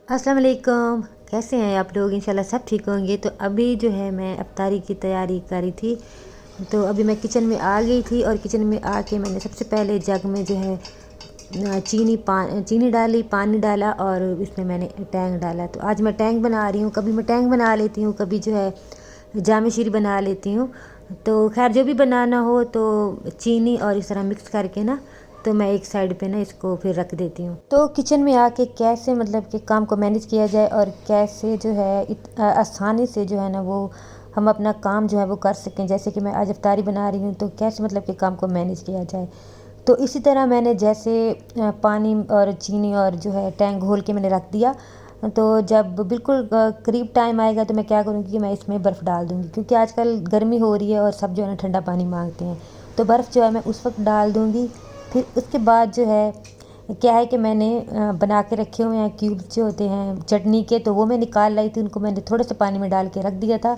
अस्सलाम वालेकुम। कैसे हैं आप लोग? इंशाल्लाह सब ठीक होंगे। तो अभी जो है मैं इफ्तारी की तैयारी कर रही थी। तो अभी मैं किचन में आ गई थी और किचन में आके मैंने सबसे पहले जग में जो है चीनी डाली, पानी डाला और इसमें मैंने टैंग डाला। तो आज मैं टैंग बना रही हूँ। कभी मैं टैंग बना लेती हूँ, कभी जो है जामे शीर बना लेती हूँ। तो खैर जो भी बनाना हो तो चीनी और इस तरह मिक्स करके ना, तो मैं एक साइड पे ना इसको फिर रख देती हूँ। तो किचन में आके कैसे मतलब कि काम को मैनेज किया जाए और कैसे जो है आसानी से जो है ना वो हम अपना काम जो है वो कर सकें। जैसे कि मैं आज इफ्तारी बना रही हूँ तो कैसे मतलब कि काम को मैनेज किया जाए। तो इसी तरह मैंने जैसे पानी और चीनी और जो है टैंक घोल के मैंने रख दिया। तो जब बिल्कुल करीब टाइम आएगा तो मैं क्या करूँगी कि मैं इसमें बर्फ़ डाल दूँगी, क्योंकि आजकल गर्मी हो रही है और सब जो है ना ठंडा पानी मांगते हैं। तो बर्फ़ जो है मैं उस वक्त डाल दूँगी। फिर उसके बाद जो है क्या है कि मैंने बना के रखे हुए हैं क्यूब्स जो होते हैं चटनी के, तो वो मैं निकाल लाई थी। उनको मैंने थोड़े से पानी में डाल के रख दिया था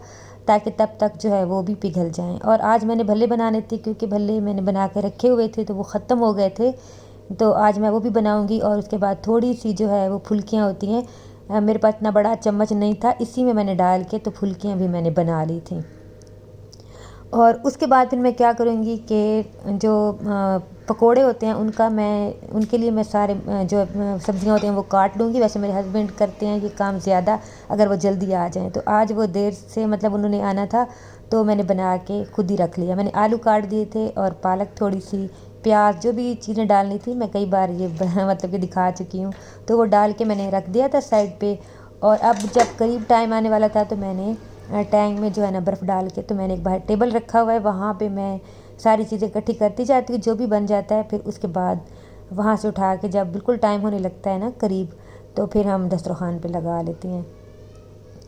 ताकि तब तक जो है वो भी पिघल जाएं। और आज मैंने भल्ले बनाने थे, क्योंकि भल्ले मैंने बना के रखे हुए थे तो वो ख़त्म हो गए थे। तो आज मैं वो भी बनाऊंगी। और उसके बाद थोड़ी सी जो है वो फुल्कियाँ होती हैं, मेरे पास इतना बड़ा चम्मच नहीं था, इसी में मैंने डाल के तो फुल्कियाँ भी मैंने बना ली थी। और उसके बाद फिर मैं क्या करूँगी कि जो पकोड़े होते हैं उनके लिए मैं सारे जो सब्जियां होती हैं वो काट लूँगी। वैसे मेरे हस्बैंड करते हैं ये काम ज़्यादा, अगर वो जल्दी आ जाएं। तो आज वो देर से मतलब उन्होंने आना था तो मैंने बना के खुद ही रख लिया। मैंने आलू काट दिए थे और पालक, थोड़ी सी प्याज, जो भी चीज़ें डालनी थी मैं कई बार ये मतलब कि दिखा चुकी हूँ। तो वो डाल के मैंने रख दिया था साइड पे। और अब जब करीब टाइम आने वाला था तो मैंने टैंक में जो है ना बर्फ़ डाल के, तो मैंने एक बाहर टेबल रखा हुआ है, वहाँ पे मैं सारी चीज़ें इकट्ठी करती जाती हूँ जो भी बन जाता है। फिर उसके बाद वहाँ से उठा के जब बिल्कुल टाइम होने लगता है ना करीब, तो फिर हम दस्तरखान पे लगा लेते हैं।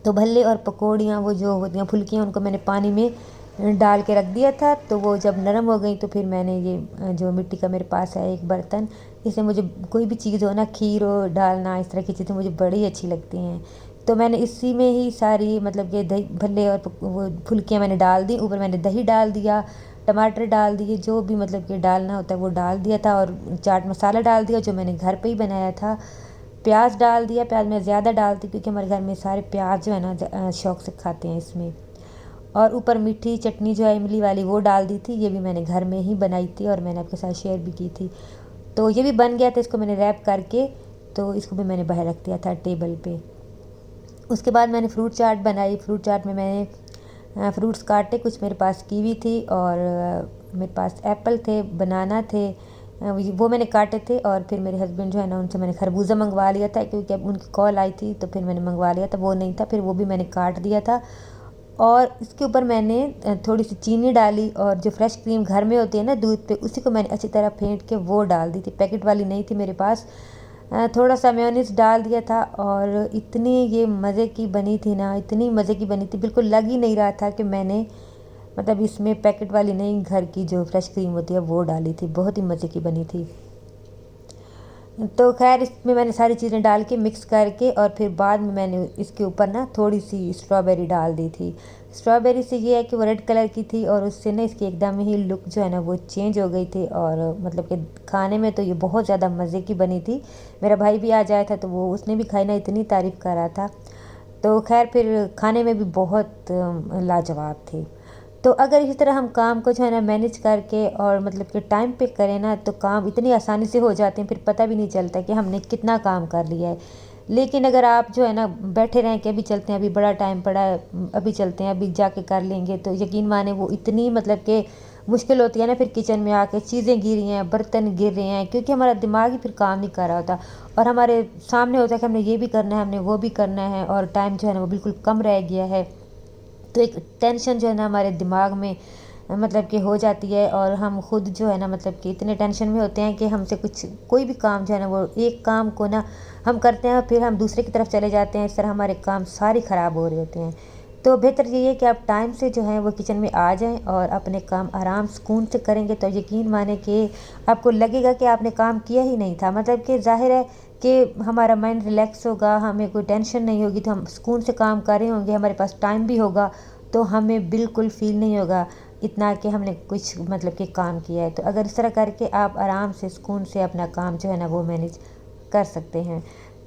तो भल्ले और पकौड़ियाँ वो जो होती हैं फुल्कियाँ, उनको मैंने पानी में डाल के रख दिया था। तो वो जब नरम हो गई तो फिर मैंने ये जो मिट्टी का मेरे पास है एक बर्तन, इसमें मुझे कोई भी चीज़ हो ना, खीर हो डालना, इस तरह की चीज़ें मुझे बड़ी अच्छी लगती हैं। तो मैंने इसी में ही सारी मतलब कि दही भल्ले और वो फुल्कियाँ मैंने डाल दी। ऊपर मैंने दही डाल दिया, टमाटर डाल दिए, जो भी मतलब कि डालना होता है वो डाल दिया था। और चाट मसाला डाल दिया जो मैंने घर पे ही बनाया था। प्याज डाल दिया। प्याज मैं ज़्यादा डालती क्योंकि हमारे घर में सारे प्याज जो है ना शौक़ से खाते हैं इसमें। और ऊपर मीठी चटनी जो है इमली वाली वो डाल दी थी, ये भी मैंने घर में ही बनाई थी और मैंने आपके साथ शेयर भी की थी। तो ये भी बन गया था, इसको मैंने रैप करके तो इसको भी मैंने बाहर रख दिया था टेबल पे। उसके बाद मैंने फ्रूट चाट बनाई। फ्रूट चाट में मैंने फ्रूट्स काटे, कुछ मेरे पास कीवी थी और मेरे पास एप्पल थे, बनाना थे, वो मैंने काटे थे। और फिर मेरे हस्बैंड जो है ना उनसे मैंने खरबूजा मंगवा लिया था, क्योंकि अब उनकी कॉल आई थी तो फिर मैंने मंगवा लिया था। वो नहीं था, फिर वो भी मैंने काट दिया था। और इसके ऊपर मैंने थोड़ी सी चीनी डाली और जो फ्रेश क्रीम घर में होती है ना दूध पे, उसी को मैंने अच्छी तरह फेंट के वो डाल दी थी। पैकेट वाली नहीं थी मेरे पास। थोड़ा सा मेयोनीज़ डाल दिया था और इतनी ये मज़े की बनी थी ना, इतनी मज़े की बनी थी, बिल्कुल लग ही नहीं रहा था कि मैंने मतलब इसमें पैकेट वाली नहीं, घर की जो फ्रेश क्रीम होती है वो डाली थी। बहुत ही मज़े की बनी थी। तो खैर इसमें मैंने सारी चीज़ें डाल के मिक्स करके और फिर बाद में मैंने इसके ऊपर ना थोड़ी सी स्ट्रॉबेरी डाल दी थी। स्ट्रॉबेरी से ये है कि वो रेड कलर की थी और उससे ना इसकी एकदम ही लुक जो है ना वो चेंज हो गई थी। और मतलब कि खाने में तो ये बहुत ज़्यादा मज़े की बनी थी। मेरा भाई भी आ जाया था तो वो उसने भी खाई ना, इतनी तारीफ़ कर रहा था। तो खैर फिर खाने में भी बहुत लाजवाब थी। तो अगर इसी तरह हम काम को जो है ना मैनेज करके और मतलब कि टाइम पे करें ना, तो काम इतनी आसानी से हो जाते हैं, फिर पता भी नहीं चलता कि हमने कितना काम कर लिया है। लेकिन अगर आप जो है ना बैठे रहें कि अभी चलते हैं, अभी बड़ा टाइम पड़ा है, अभी चलते हैं, अभी जाके कर लेंगे, तो यकीन माने वो इतनी मतलब कि मुश्किल होती है ना। फिर किचन में आके चीज़ें गिर रही हैं, बर्तन गिर रहे हैं, क्योंकि हमारा दिमाग ही फिर काम नहीं कर रहा होता। और हमारे सामने होता है कि हमने ये भी करना है, हमने वो भी करना है, और टाइम जो है ना वो बिल्कुल कम रह गया है। तो एक टेंशन जो है ना हमारे दिमाग में मतलब कि हो जाती है। और हम खुद जो है ना मतलब कि इतने टेंशन में होते हैं कि हमसे कुछ कोई भी काम जो है ना वो एक काम को ना हम करते हैं, फिर हम दूसरे की तरफ चले जाते हैं। इस तरह हमारे काम सारे ख़राब हो रहे होते हैं। तो बेहतर यही है कि आप टाइम से जो है वो किचन में आ जाएं और अपने काम आराम सुकून से करेंगे। तो यकीन माने कि आपको लगेगा कि आपने काम किया ही नहीं था। मतलब कि ज़ाहिर है कि हमारा माइंड रिलैक्स होगा, हमें कोई टेंशन नहीं होगी, तो हम सुकून से काम कर रहे होंगे, हमारे पास टाइम भी होगा। तो हमें बिल्कुल फ़ील नहीं होगा इतना कि हमने कुछ मतलब कि काम किया है। तो अगर इस तरह करके आप आराम से सुकून से अपना काम जो है ना वो मैनेज कर सकते हैं।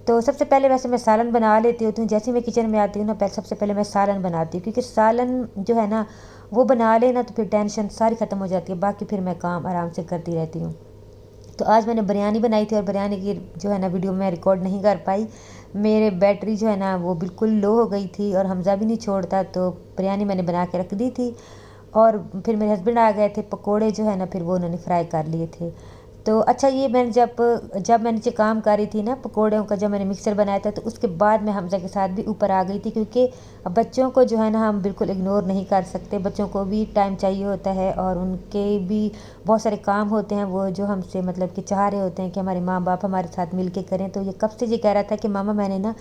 तो सबसे पहले वैसे मैं सालन बना लेती होती हूँ। जैसे ही मैं किचन में आती हूँ ना, पहले सबसे पहले मैं सालन बनाती हूँ, क्योंकि सालन जो है ना वो बना लेना तो फिर टेंशन सारी ख़त्म हो जाती है, बाकी फिर मैं काम आराम से करती रहती हूँ। तो आज मैंने बिरयानी बनाई थी और बिरयानी की जो है ना वीडियो मैं रिकॉर्ड नहीं कर पाई। मेरे बैटरी जो है ना वो बिल्कुल लो हो गई थी और हमज़ा भी नहीं छोड़ता, तो बिरयानी मैंने बना के रख दी थी। और फिर मेरे हस्बैंड आ गए थे, पकोड़े जो है ना फिर वो उन्होंने फ्राई कर लिए थे। तो अच्छा, ये मैंने जब मैं नीचे काम कर रही थी ना पकोड़ों का, जब मैंने मिक्सर बनाया था, तो उसके बाद मैं हमज़ा के साथ भी ऊपर आ गई थी, क्योंकि अब बच्चों को जो है ना हम बिल्कुल इग्नोर नहीं कर सकते। बच्चों को भी टाइम चाहिए होता है और उनके भी बहुत सारे काम होते हैं, वो जो हमसे मतलब कि चाह रहे होते हैं कि हमारे माँ बाप हमारे साथ मिल के करें। तो ये कब से ये कह रहा था कि मामा मैंने ना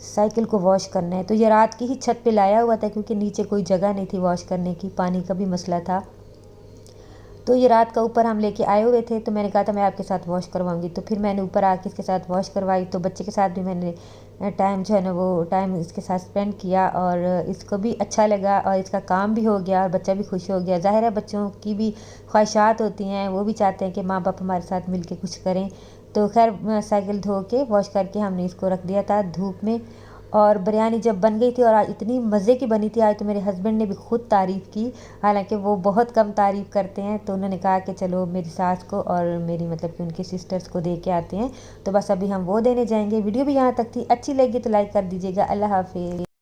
साइकिल को वॉश करना है, तो ये रात की ही छत पे लाया हुआ था, क्योंकि नीचे कोई जगह नहीं थी वॉश करने की, पानी का भी मसला था। तो ये रात का ऊपर हम लेके आए हुए थे, तो मैंने कहा था मैं आपके साथ वॉश करवाऊंगी, तो फिर मैंने ऊपर आके इसके साथ वॉश करवाई। तो बच्चे के साथ भी मैंने टाइम जो है ना वो टाइम इसके साथ स्पेंड किया और इसको भी अच्छा लगा और इसका काम भी हो गया और बच्चा भी खुश हो गया। ज़ाहिर है बच्चों की भी ख्वाहिशात होती हैं, वो भी चाहते हैं कि माँ बाप हमारे साथ मिल के कुछ करें। तो खैर साइकिल धो के वॉश करके हमने इसको रख दिया था धूप में। और बिरयानी जब बन गई थी और आज इतनी मज़े की बनी थी, आज तो मेरे हस्बैंड ने भी खुद तारीफ़ की, हालांकि वो बहुत कम तारीफ़ करते हैं। तो उन्होंने कहा कि चलो मेरी सास को और मेरी मतलब कि उनकी सिस्टर्स को दे के आते हैं, तो बस अभी हम वो देने जाएंगे। वीडियो भी यहाँ तक थी, अच्छी लगी तो लाइक कर दीजिएगा। अल्लाह हाफिज़।